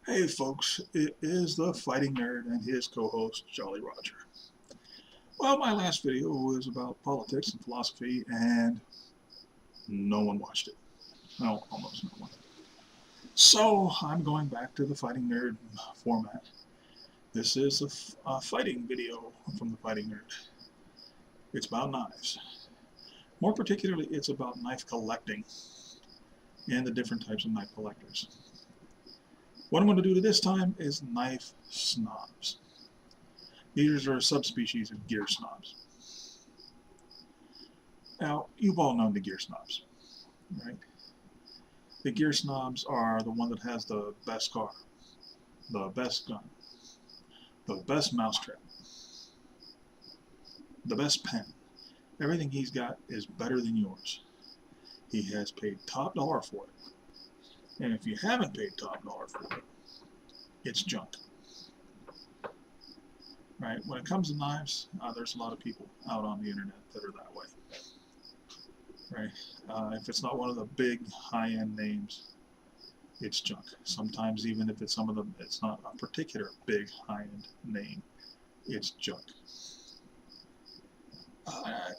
Hey folks, it is the Fighting Nerd and his co-host Jolly Roger. Well, my last video was about politics and philosophy and no one watched it. No, almost no one. So I'm going back to the Fighting Nerd format. This is a fighting video from the Fighting Nerd. It's about knives. More particularly, it's about knife collecting and the different types of knife collectors. What I'm going to do this time is knife snobs. These are subspecies of gear snobs. Now, you've all known the gear snobs, right? The gear snobs are the one that has the best car, the best gun, the best mousetrap, the best pen. Everything he's got is better than yours. He has paid top dollar for it. And if you haven't paid top dollar for it, it's junk. Right? When it comes to knives, there's a lot of people out on the internet that are that way. Right? If it's not one of the big high-end names, it's junk. Sometimes even if it's it's not a particular big high-end name, it's junk.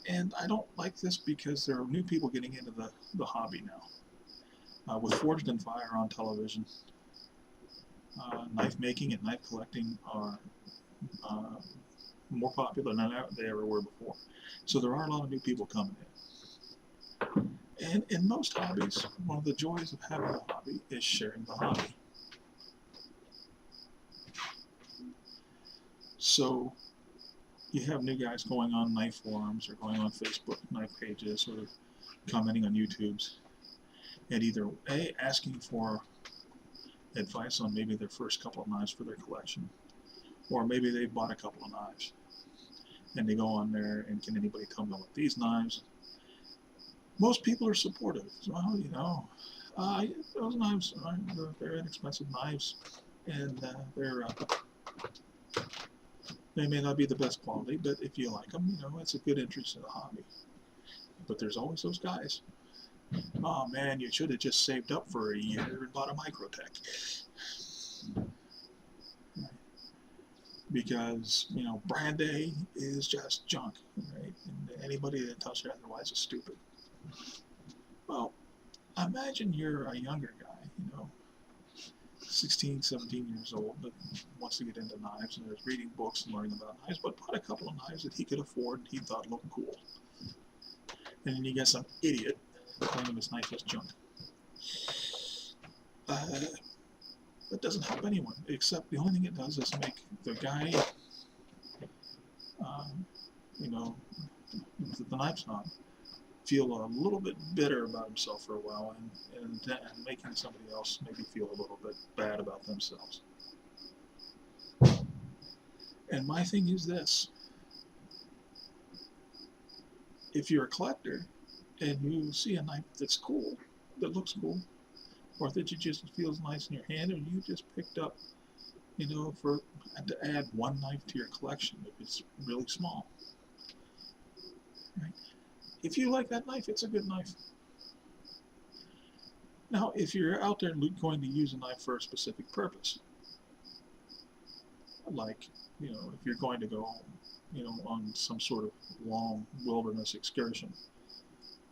And I don't like this because there are new people getting into the hobby now. With Forged in Fire on television, knife making and knife collecting are more popular than they ever were before. So there are a lot of new people coming in. And in most hobbies, one of the joys of having a hobby is sharing the hobby. So you have new guys going on knife forums or going on Facebook knife pages or commenting on YouTube's and either A, asking for advice on maybe their first couple of knives for their collection, or maybe they bought a couple of knives and they go on there and can anybody tell me what these knives? Most people are supportive. Well, those knives they're inexpensive knives, and they may not be the best quality, but if you like them, it's a good interest in the hobby. But there's always those guys. Oh man, you should have just saved up for a year and bought a Microtech. Because, brand A is just junk, right? And anybody that tells you otherwise is stupid. Well, imagine you're a younger guy, 16, 17 years old, that wants to get into knives and is reading books and learning about knives, but bought a couple of knives that he could afford and he thought looked cool. And then you get some idiot claiming his knife is junk. That doesn't help anyone, except the only thing it does is make the guy, um, you know, the knife snob, feel a little bit bitter about himself for a while and making somebody else maybe feel a little bit bad about themselves. And my thing is this. If you're a collector and you see a knife that's cool, that looks cool, or that you just feels nice in your hand, and you just picked up, for to add one knife to your collection if it's really small. Right? If you like that knife, it's a good knife. Now, if you're out there going to use a knife for a specific purpose, like, if you're going to go, on some sort of long wilderness excursion,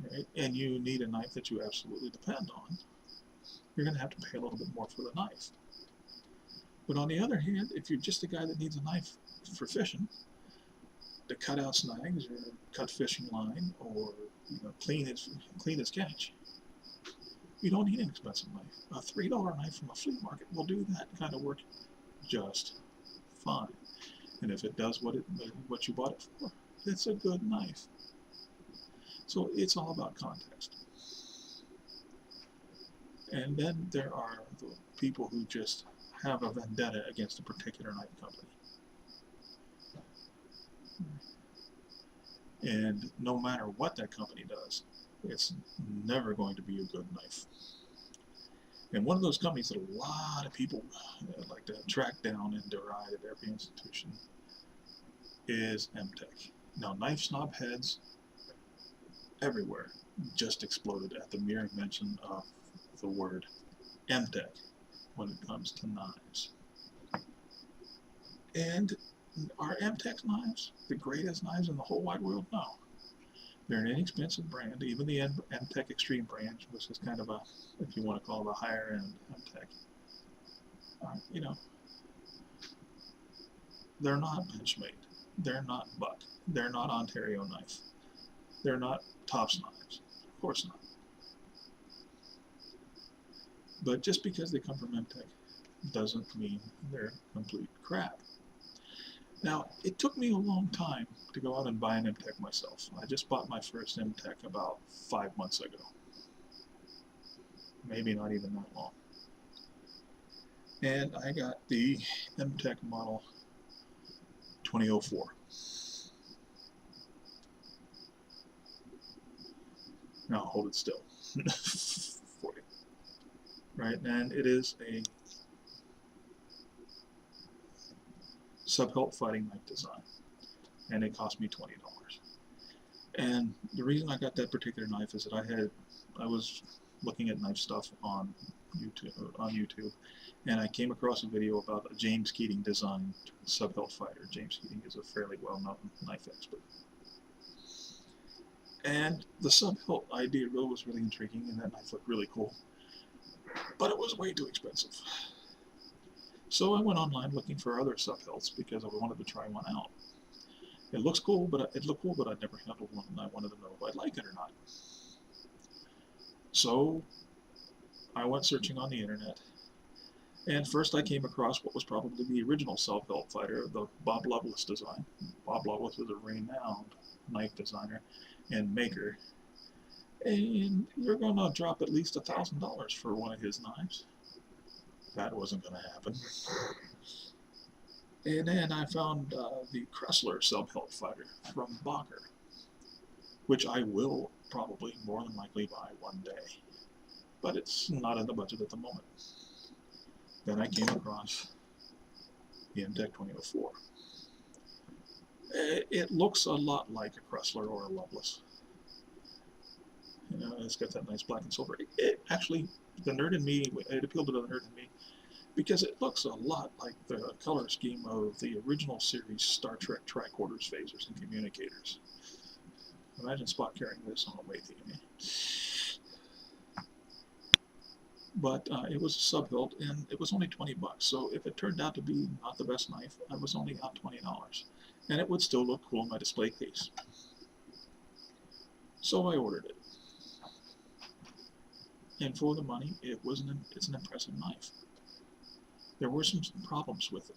right, and you need a knife that you absolutely depend on, you're going to have to pay a little bit more for the knife. But on the other hand, if you're just a guy that needs a knife for fishing, to cut out snags or cut fishing line or clean his catch, you don't need an expensive knife. A $3 knife from a flea market will do that kind of work just fine. And if it does what you bought it for, it's a good knife. So it's all about context. And then there are the people who just have a vendetta against a particular knife company. And no matter what that company does, it's never going to be a good knife. And one of those companies that a lot of people like to track down and deride at every institution is MTech. Now, knife snob heads everywhere just exploded at the mere mention of the word MTech. when it comes to knives. And are Amtex knives the greatest knives in the whole wide world? No. They're an inexpensive brand, even the Amtech Extreme brand, which is kind of a, if you want to call it a higher end Amtech. You know, they're not Benchmade. They're not Buck. They're not Ontario knife. They're not Tops knives. Of course not. But just because they come from Amtech doesn't mean they're complete crap. Now, it took me a long time to go out and buy an Amtech myself. I just bought my first Amtech about 5 months ago. Maybe not even that long. And I got the Amtech model 2004. Now hold it still for you. Right, and it is a sub-hilt fighting knife design, and it cost me $20. And the reason I got that particular knife is that I was looking at knife stuff on YouTube, and I came across a video about a James Keating designed sub-hilt fighter. James Keating is a fairly well-known knife expert. And the sub-hilt idea was really intriguing, and that knife looked really cool. But it was way too expensive. So I went online looking for other sub-hilts because I wanted to try one out. It looked cool, but I'd never handled one, and I wanted to know if I'd like it or not. So I went searching on the internet, and first I came across what was probably the original sub-hilt fighter, the Bob Loveless design. Bob Loveless is a renowned knife designer and maker, and you're going to drop at least $1,000 for one of his knives. That wasn't going to happen. And then I found the Kressler sub-hilt fighter from Bacher, which I will probably more than likely buy one day, but it's not in the budget at the moment. Then I came across the Amtech 2004. It looks a lot like a Kressler or a Loveless. You know, it's got that nice black and silver. It actually, the nerd in me, it appealed to the nerd in me because it looks a lot like the color scheme of the original series Star Trek tricorders, phasers, and communicators. Imagine Spock carrying this on a way to you. But it was a sub-hilt, and it was only $20. So if it turned out to be not the best knife, I was only out $20, and it would still look cool in my display case. So I ordered it, and for the money, it's an impressive knife. There were some problems with it.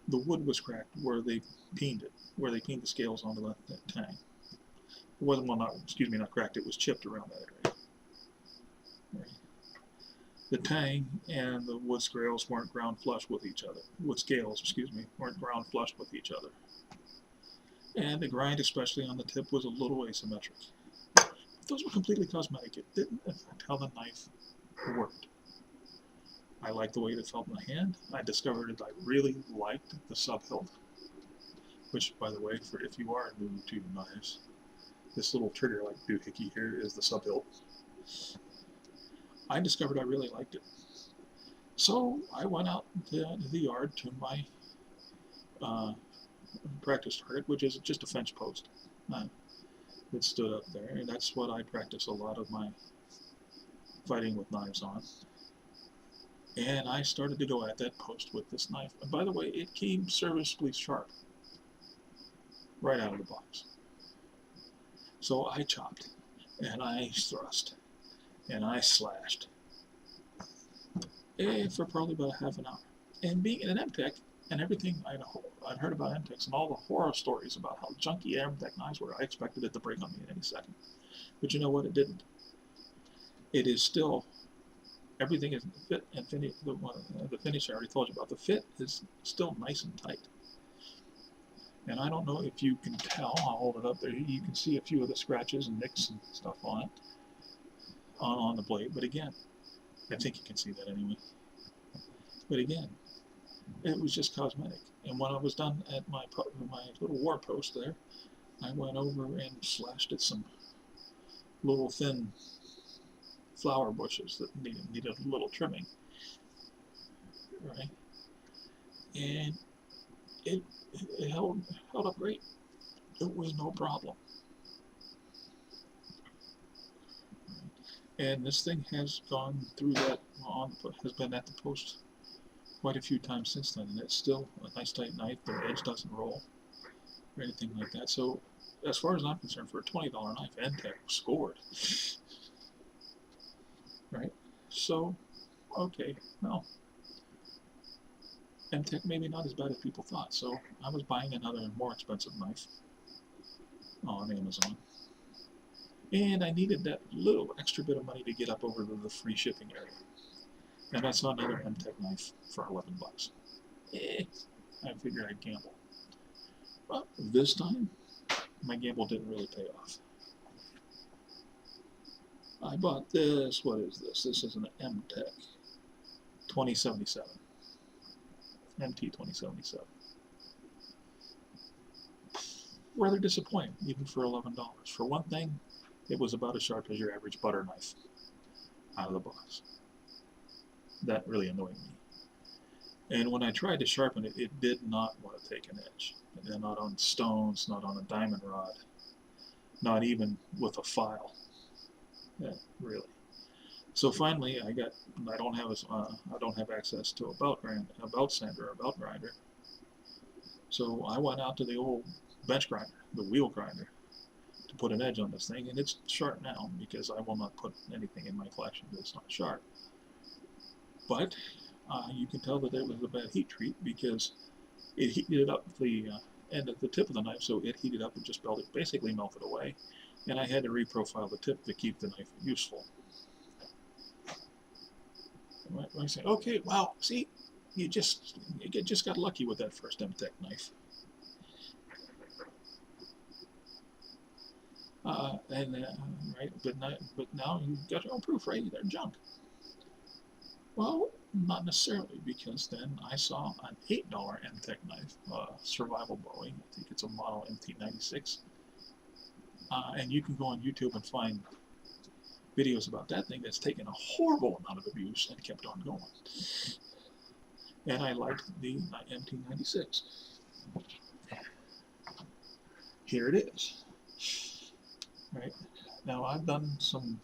The wood was cracked where they peened it, where they peened the scales onto that tang. It wasn't, well, not cracked, it was chipped around that area. The tang and the wood scales weren't ground flush with each other. Weren't ground flush with each other. And the grind, especially on the tip, was a little asymmetric. But those were completely cosmetic. It didn't affect how the knife worked. I liked the way it felt in the hand. I discovered that I really liked the sub-hilt, which, by the way, if you are new to knives, this little trigger-like doohickey here is the sub-hilt. I discovered I really liked it. So I went out to the yard to my practice target, which is just a fence post that stood up there, and that's what I practice a lot of my fighting with knives on. And I started to go at that post with this knife. And by the way, it came serviceably sharp right out of the box. So I chopped, and I thrust, and I slashed for probably about a half an hour. And being in an Amtech and everything I'd heard about Amtechs and all the horror stories about how junky Amtech knives were, I expected it to break on me at any second. But you know what? It didn't. It is still, everything is fit and finish. The finish I already told you about. The fit is still nice and tight. And I don't know if you can tell, I'll hold it up there, you can see a few of the scratches and nicks and stuff on it, on the blade, but again, I think you can see that anyway. But again, it was just cosmetic. And when I was done at my little war post there, I went over and slashed it some little thin flower bushes that needed a little trimming, right? And it, it held up great. It was no problem. And this thing has gone through that has been at the post quite a few times since then, and it's still a nice tight knife. The edge doesn't roll or anything like that. So, as far as I'm concerned, for a $20 knife, N-Tech scored. Right? So, okay, well, N-Tech maybe not as bad as people thought. So, I was buying another more expensive knife on Amazon. And I needed that little extra bit of money to get up over the free shipping area. And I saw another M-Tech knife for $11. I figured I'd gamble. But this time, my gamble didn't really pay off. I bought this. What is this? This is an M-Tech 2077. MT 2077. Rather disappointing, even for $11. For one thing, it was about as sharp as your average butter knife out of the box. That really annoyed me. And when I tried to sharpen it, it did not want to take an edge. And not on stones, not on a diamond rod, not even with a file. Yeah, really. So finally, I don't have access to a belt sander or a belt grinder. So I went out to the old bench grinder, the wheel grinder, to put an edge on this thing, and it's sharp now because I will not put anything in my collection that's not sharp. But you can tell that it was a bad heat treat because it heated up the end of the tip of the knife, so it heated up and just basically melted away, and I had to reprofile the tip to keep the knife useful. I say, okay, well, see, you just got lucky with that first M-Tech knife. Right, but now you've got your own proof, right? They're junk. Well, not necessarily, because then I saw an $8 M-Tech knife, survival Bowie. I think it's a model MT96. And you can go on YouTube and find videos about that thing that's taken a horrible amount of abuse and kept on going. And I liked the MT96. Here it is. Right. Now I've done some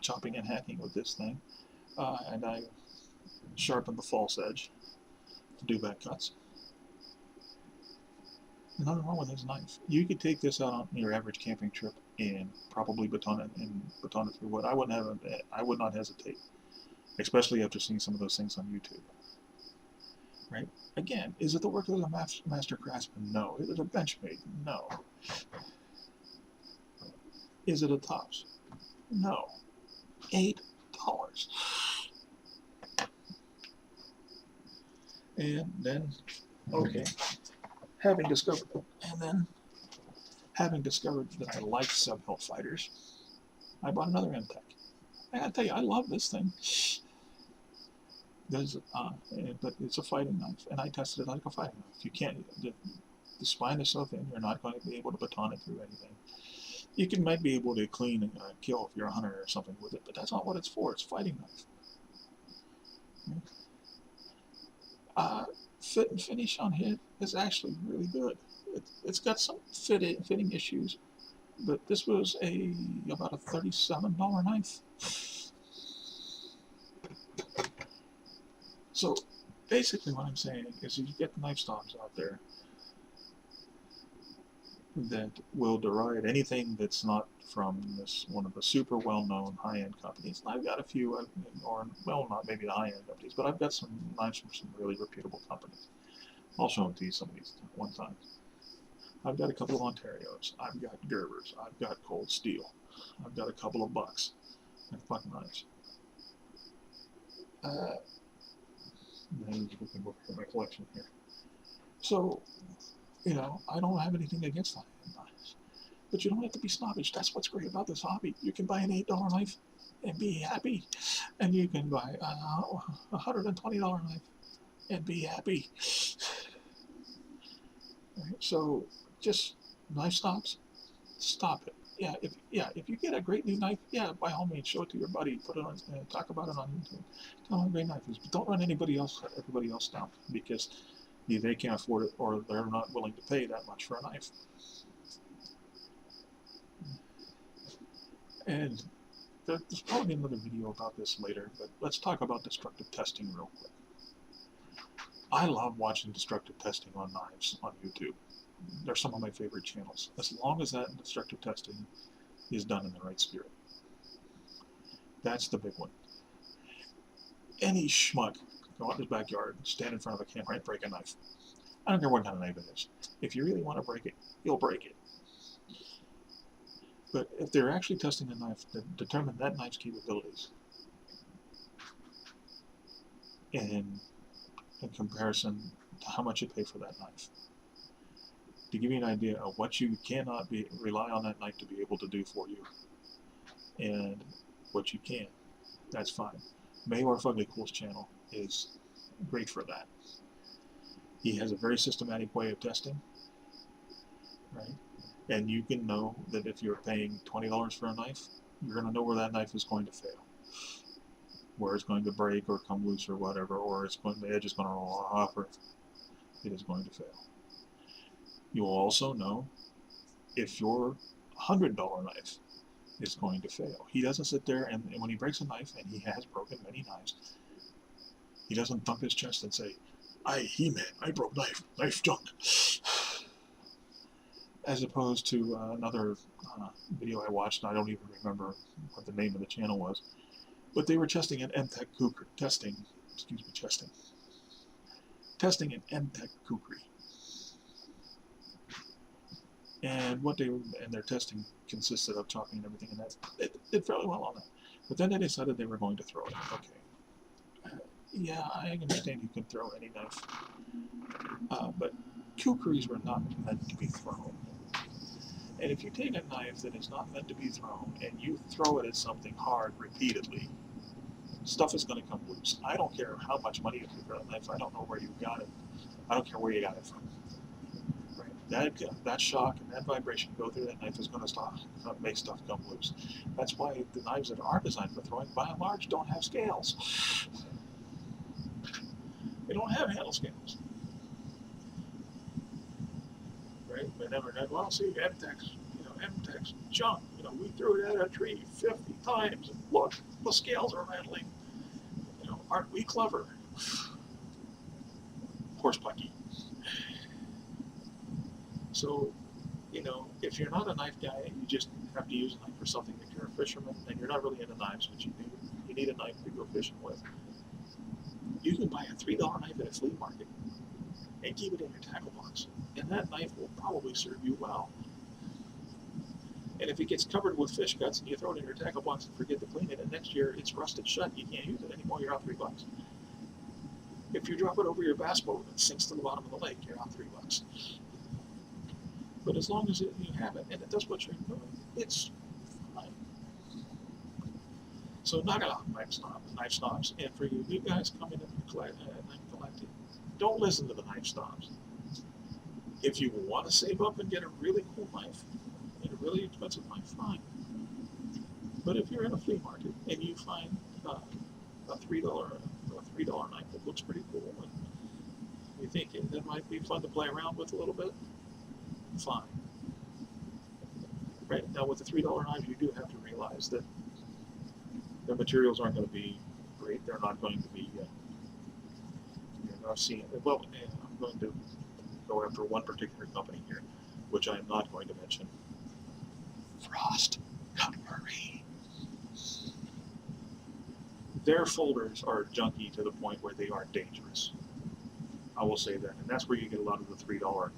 chopping and hacking with this thing, and I sharpened the false edge to do back cuts. Nothing wrong with this knife. You could take this out on your average camping trip and probably baton it through wood. I would not hesitate, especially after seeing some of those things on YouTube. Right? Again, is it the work of a master craftsman? No. Is it a Benchmade? No. Is it a Tops? No. $8. And then, okay, having discovered that I like sub-hilt fighters, I bought another M-Tech. I gotta tell you, I love this thing. But it's a fighting knife, and I tested it like a fighting knife. You can't, the spine is so thin, you're not going to be able to baton it through anything. You might be able to clean and kill if you're a hunter or something with it, but that's not what it's for. It's a fighting knife. Fit and finish on it is actually really good. It's got some fitting issues, but this was about a $37 knife. So basically what I'm saying is you get knife snobs out there that will deride anything that's not from one of the super well-known high-end companies. And I've got a few, not maybe the high-end companies, but I've got some knives from some really reputable companies. I'll show them to you some of these one time. I've got a couple of Ontarios. I've got Gerbers. I've got Cold Steel. I've got a couple of Bucks and buck knives. I'm looking over my collection here. So, I don't have anything against high-end knives. But you don't have to be snobbish. That's what's great about this hobby. You can buy an $8 knife and be happy. And you can buy a $120 knife and be happy. Right? So, just knife snobs, stop it. if you get a great new knife, yeah, by all means, show it to your buddy, put it on, talk about it on YouTube, tell them how great knife is, but don't run everybody else down, because either they can't afford it or they're not willing to pay that much for a knife. And there's probably another video about this later, but let's talk about destructive testing real quick. I love watching destructive testing on knives on YouTube. They're some of my favorite channels, as long as that destructive testing is done in the right spirit. That's the big one. Any schmuck can go out in his backyard, stand in front of a camera and break a knife. I don't care what kind of knife it is. If you really want to break it, you'll break it. But if they're actually testing a knife to determine that knife's capabilities in comparison to how much you pay for that knife, to give you an idea of what you cannot rely on that knife to be able to do for you, and what you can, that's fine. Mayor Fugly Cool's channel is great for that. He has a very systematic way of testing, right? And you can know that if you're paying $20 for a knife, you're going to know where that knife is going to fail, where it's going to break or come loose or whatever, or the edge is going to roll off, or it is going to fail. You will also know if your $100 knife is going to fail. He doesn't sit there and when he breaks a knife, and he has broken many knives, he doesn't thump his chest and say, He-Man, I broke knife junk. As opposed to another video I watched, and I don't even remember what the name of the channel was, but they were testing an M-Tech kukri, testing an M-Tech kukri. And their testing consisted of chopping and everything, and it did fairly well on that. But then they decided they were going to throw it. Okay, yeah, I understand you can throw any knife, but kukris were not meant to be thrown. And if you take a knife that is not meant to be thrown and you throw it at something hard repeatedly, stuff is going to come loose. I don't care how much money you pay for that knife. I don't know where you got it. I don't care where you got it from. Right? That shock and that vibration go through that knife is going to make stuff come loose. That's why the knives that are designed for throwing, by and large, don't have scales. They don't have handle scales. Right? But never, well, see, M-Tech's junk. We threw it at a tree 50 times, and look, the scales are rattling. Aren't we clever? Horse plucky. So, if you're not a knife guy, you just have to use a knife for something. If you're a fisherman and you're not really into knives, but you need a knife to go fishing with, you can buy a $3 knife at a flea market and keep it in your tackle box. And that knife will probably serve you well. And if it gets covered with fish guts and you throw it in your tackle box and forget to clean it, and next year it's rusted shut, you can't use it anymore, you're out $3. If you drop it over your bass boat and it sinks to the bottom of the lake, you're out $3. But as long as you have it and it does what you're doing, it's fine. So knock it off, knife snobs. And for you guys coming in and collecting, don't listen to the knife snobs. If you want to save up and get a really cool knife, and a really expensive knife, fine. But if you're in a flea market and you find a $3 knife that looks pretty cool, and you think that might be fun to play around with a little bit, fine. Right now, with the $3 knives, you do have to realize that the materials aren't going to be great. They're not going to be. I've seen. Well, I'm going to go after one particular company here, which I'm not going to mention. Frost Cutlery. Their folders are junky to the point where they are dangerous. I will say that, and that's where you get a lot of the $3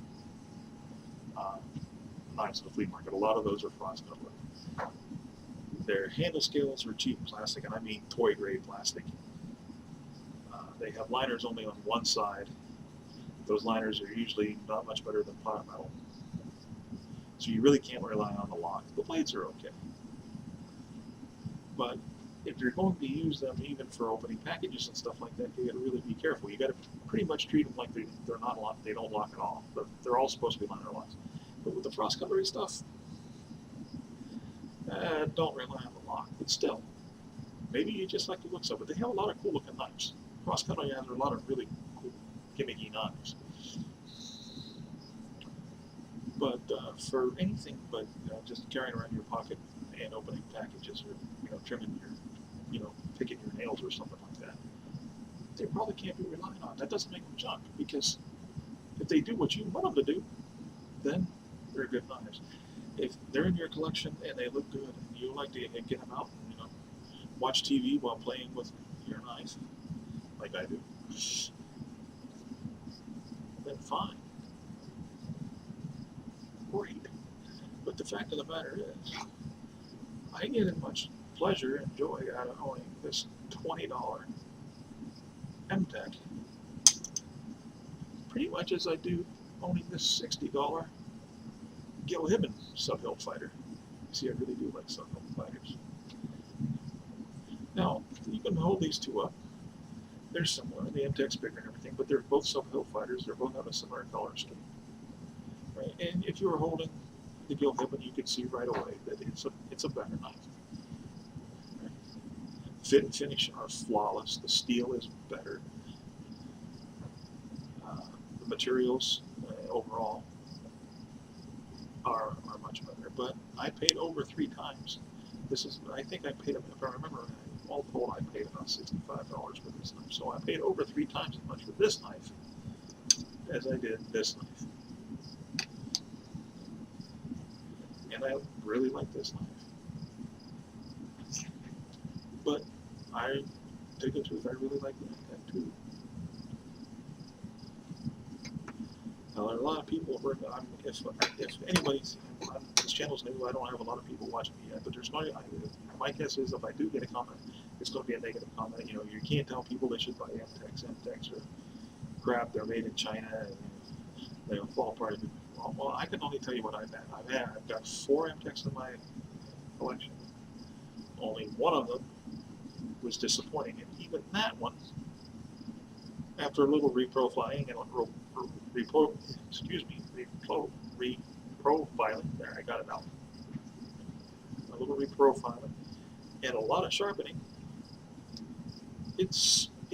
knives in the flea market. A lot of those are Frost Cutlery. Their handle scales are cheap plastic, and I mean toy grade plastic. They have liners only on one side. Those liners are usually not much better than flat metal. So you really can't rely on the lock. The blades are okay. But if you're going to use them even for opening packages and stuff like that, you got to really be careful. You got to pretty much treat them like they're not locked. They don't lock at all. But they're all supposed to be liner locks. But with the Frost Cutlery stuff, Don't rely on the lock, but still, maybe you just like the looks of it. They have a lot of cool looking knives. Cross country has a lot of really cool gimmicky knives. But for anything but just carrying around your pocket and opening packages or trimming your picking your nails or something like that, they probably can't be relied on. That doesn't make them junk because if they do what you want them to do, then they're good knives. If they're in your collection and they look good and you like to get them out and watch TV while playing with your knife, like I do, then fine, great. But the fact of the matter is, I get as much pleasure and joy out of owning this $20 MTech pretty much as I do owning this $60 Gil Hibben sub-hill fighter. See, I really do like sub-hill fighters. Now, you can hold these two up. They're similar. The MTech's bigger and everything, but they're both sub-hill fighters. They both have a similar color scheme. Right? And if you were holding the Gil Hibben, you could see right away that it's a better knife. Right? Fit and finish are flawless. The steel is better. The materials overall are much better. But I paid over 3 times. I think I paid, if I remember, all told, I paid about $65 for this knife. So I paid over 3 times as much for this knife as I did this knife. And I really like this knife. But I tell you the truth, I really like the MTech too. Now, there are a lot of people who if anybody's on this channel's new, I don't have a lot of people watching me yet, but my guess is if I do get a comment, it's going to be a negative comment. You can't tell people they should buy MTechs. MTechs are crap. They're made in China and they'll fall apart. Well, I can only tell you what I've had. I've got 4 MTechs in my collection. Only one of them was disappointing, and even that one, after a little reprofiling and reprofiling, there, I got it out. A little reprofiling and a lot of sharpening. It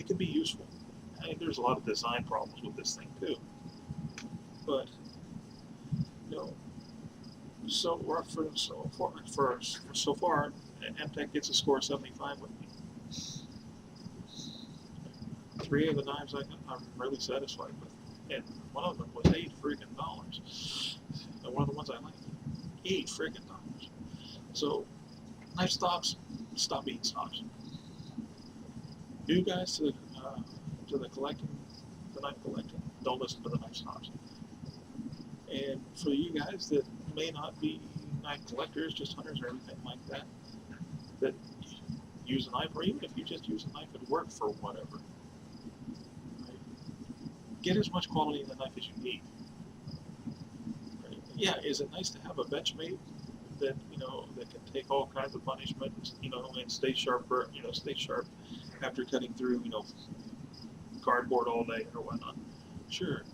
can be useful. I mean, there's a lot of design problems with this thing too, but so far, MTech gets a score of 75 with me. 3 of the knives I'm really satisfied with, and one of them was $8 friggin' dollars. And one of the ones I like, $8 friggin' dollars. So, knife snobs, stop being snobs. You guys to the collecting, the knife collecting, don't listen to the knife snobs. And for you guys that may not be knife collectors, just hunters or everything like that, that use a knife, or even if you just use a knife at work for whatever, right? Get as much quality in the knife as you need. Right? Yeah, is it nice to have a benchmate that that can take all kinds of punishment, and stay sharp, stay sharp after cutting through, cardboard all day or whatnot? Sure,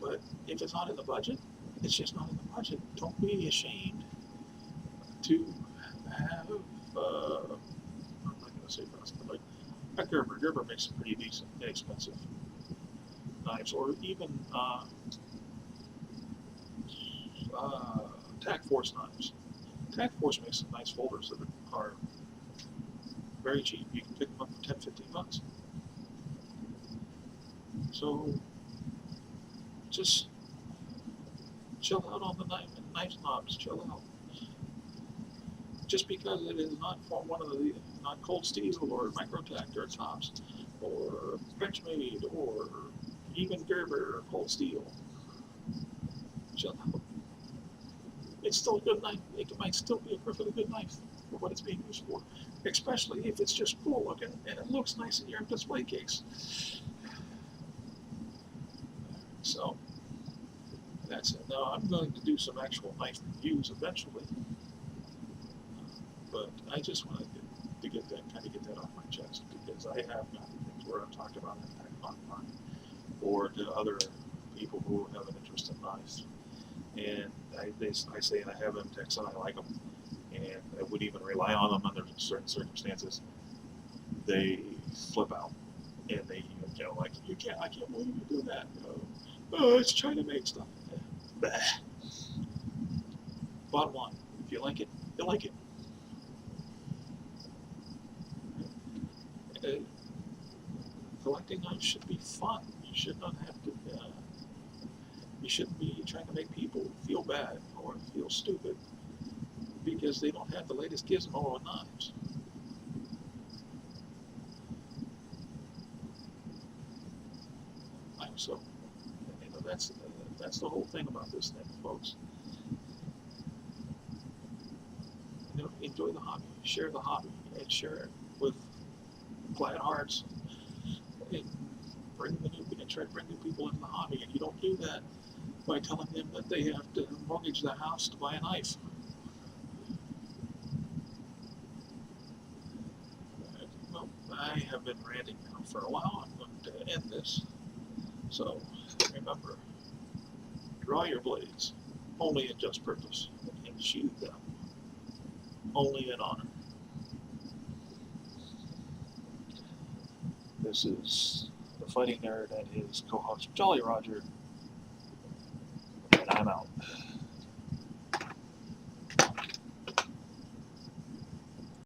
but if it's not in the budget, it's just not in the budget. Don't be ashamed to have. I'm not going to say cost, but like a Gerber. Gerber makes some pretty decent, inexpensive knives, or even Tac Force knives. Tac Force makes some nice folders that are very cheap. You can pick them up for $10-15. So just chill out on the knife snobs. Chill out. Just because it is not one of the not Cold Steel or Microtac or Tops or Benchmade or even Gerber or Cold Steel, chill out. It's still a good knife. It might still be a perfectly good knife for what it's being used for, especially if it's just cool looking and it looks nice in your display case. So that's it. Now I'm going to do some actual knife reviews eventually, but I just wanted to get that off my chest because I have gotten things where I've talked about impact online or to other people who have an interest in knives, and I say I have MTechs and I like them, and I would even rely on them under certain circumstances, they flip out and they, like, I can't believe you do that. It's trying to make stuff. Bah. Bottom line, if you like it, you like it. Uh, Collecting knives should be fun. You should not have to. You shouldn't be trying to make people feel bad or feel stupid because they don't have the latest gizmo on knives. So, that's the whole thing about this thing, folks. Enjoy the hobby, share the hobby, and share it with glad hearts. And try to bring new people into the hobby, and you don't do that by telling them that they have to mortgage the house to buy a knife. Well, I have been ranting now for a while. I'm going to end this. So remember, draw your blades only in just purpose, and sheathe them only in honor. This is the Fighting Nerd and his co-host Jolly Roger, and I'm out.